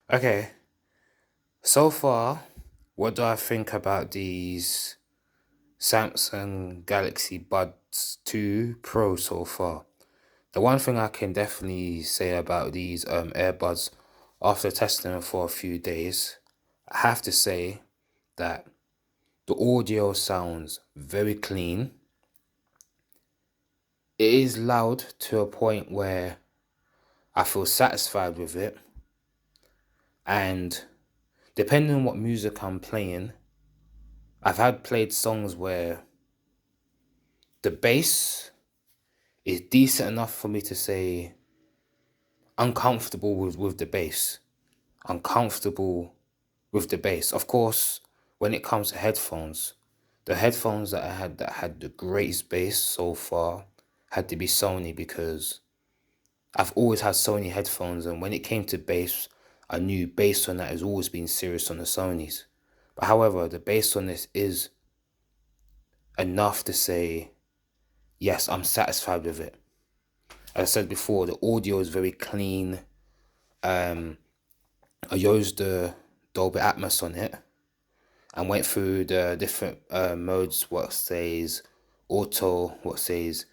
Okay, so far, what do I think about these Samsung Galaxy Buds 2 Pro so far? The one thing I can definitely say about these earbuds after testing them for a few days, I have to say that the audio sounds very clean. It is loud to a point where I feel satisfied with it, and depending on what music I'm playing, I've had played songs where the bass is decent enough for me to say uncomfortable with the bass. Uncomfortable with the bass. Of course, when it comes to headphones, the headphones that I had that had the greatest bass so far had to be Sony because I've always had Sony headphones, and when it came to bass, I knew bass on that has always been serious on the Sonys. But however, the bass on this is enough to say, yes, I'm satisfied with it. As I said before, the audio is very clean. Um, I used the Dolby Atmos on it and went through the different modes. What says auto, what says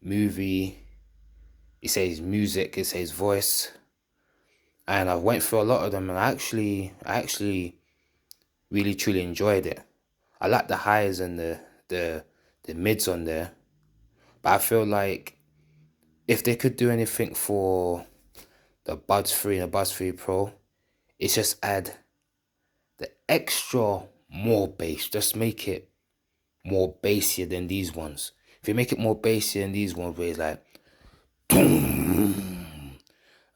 movie, it says music, it says voice, and I went through a lot of them, and I actually really truly enjoyed it. I like the highs and the mids on there, but I feel like if they could do anything for the Buds 3 and the Buds 3 Pro, it's just add the extra more bass. Just make it more bassier than these ones. If you make it more bassier than these ones, where it's like,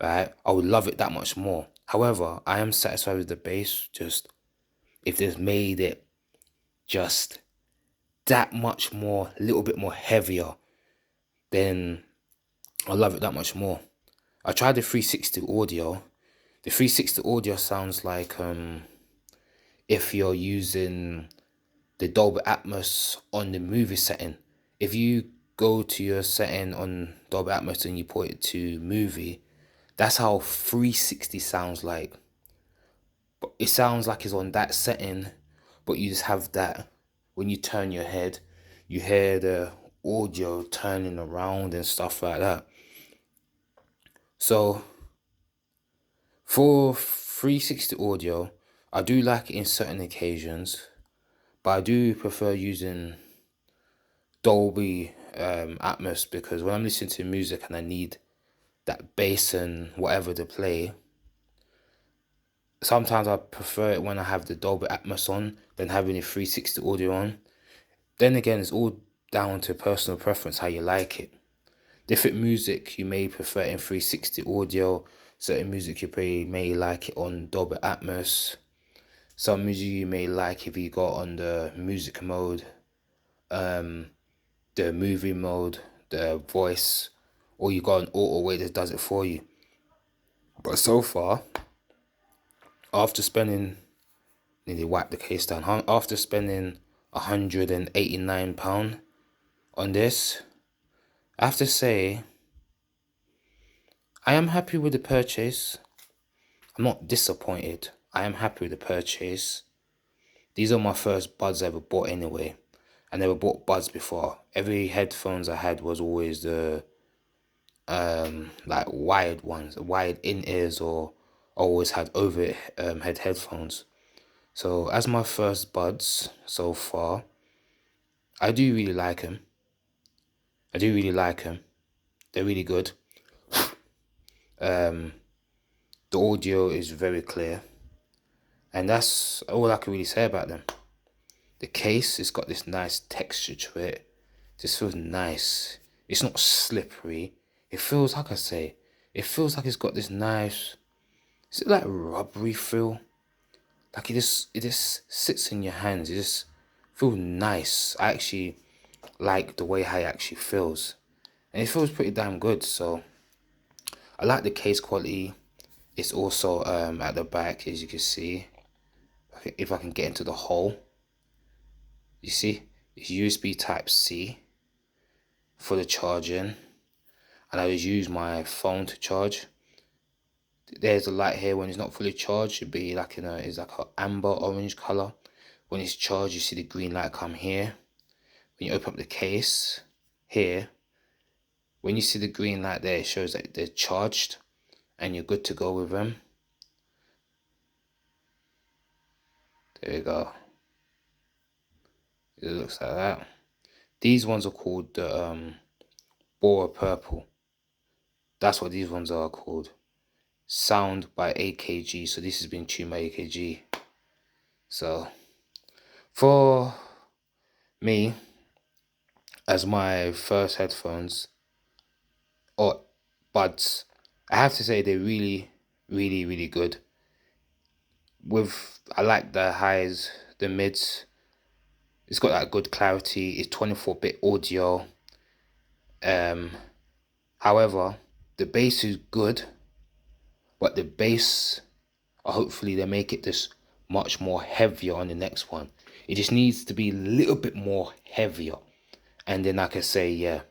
right, I would love it that much more. However, I am satisfied with the bass. Just if they've made it just that much more, a little bit more heavier, then I love it that much more. I tried the 360 audio. The 360 audio sounds like if you're using the Dolby Atmos on the movie setting. If you go to your setting on Dolby Atmos and you put it to movie, that's how 360 sounds like. But it sounds like it's on that setting, but you just have that when you turn your head, you hear the audio turning around and stuff like that. So for 360 audio, I do like it in certain occasions, but I do prefer using Dolby Atmos because when I'm listening to music and I need that bass and whatever to play, sometimes I prefer it when I have the Dolby Atmos on than having the 360 audio on. Then again, it's all down to personal preference how you like it. Different music you may prefer in 360 audio, certain music may like it on Dolby Atmos. Some music you may like if you got on the music mode, the movie mode, the voice, or you got an auto way that does it for you. But so far, after spending, nearly wiped the case down, after spending £189 on this, I have to say, I am happy with the purchase. I'm not disappointed. I am happy with the purchase. These are my first buds I ever bought anyway. I never bought buds before. Every headphones I had was always the like wired ones, wired in ears, or always had over head headphones. So as my first buds so far, I do really like them. I do really like them. They're really good. The audio is very clear, and that's all I can really say about them. The case has got this nice texture to it. Just feels nice. It's not slippery. It feels, how can I say, it feels like it's got this nice, is it like rubbery feel? Like it just sits in your hands. It just feels nice. I actually like the way how it actually feels. And it feels pretty damn good. So I like the case quality. It's also at the back, as you can see. If I can get into the hole, you see, it's USB Type C for the charging, and I just use my phone to charge. There's a light here when it's not fully charged. Should be like it's like an amber orange color. When it's charged, you see the green light come here. When you open up the case here, when you see the green light there, it shows that they're charged and you're good to go with them. There you go. It looks like that. These ones are called the Bora Purple. That's what these ones are called. Sound by AKG. So this has been tuned by AKG. So for me, as my first headphones or buds, I have to say they're really, really, really good. I like the highs, the mids. It's got that good clarity. It's 24-bit audio. However, the bass is good, but the bass, hopefully they make it this much more heavier on the next one. It just needs to be a little bit more heavier, and then I can say, yeah,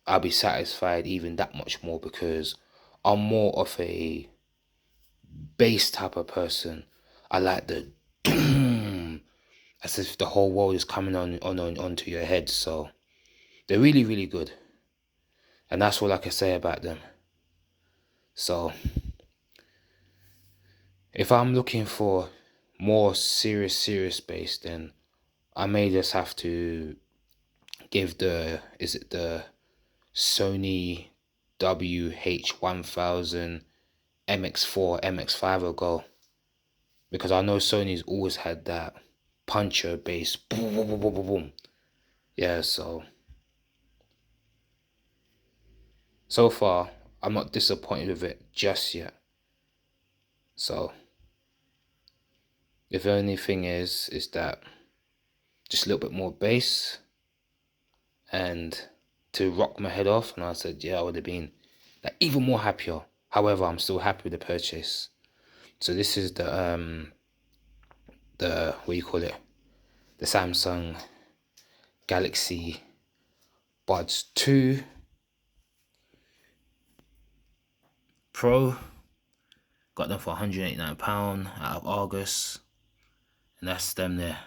I'll be satisfied even that much more, because I'm more of a bass type of person. I like the doom, as if the whole world is coming onto your head. So they're really, really good, and that's all I can say about them. So if I'm looking for more serious bass, then I may just have to give the Sony WH-1000 MX4, MX5 a go, because I know Sony's always had that puncher bass. Boom, boom, boom, boom, boom, boom. Yeah, so far I'm not disappointed with it just yet. So if anything is that just a little bit more bass and to rock my head off, and I said, yeah, I would have been like even more happier. However, I'm still happy with the purchase. So this is the what do you call it? The Samsung Galaxy Buds 2 Pro. Got them for £189 out of August. And that's them there.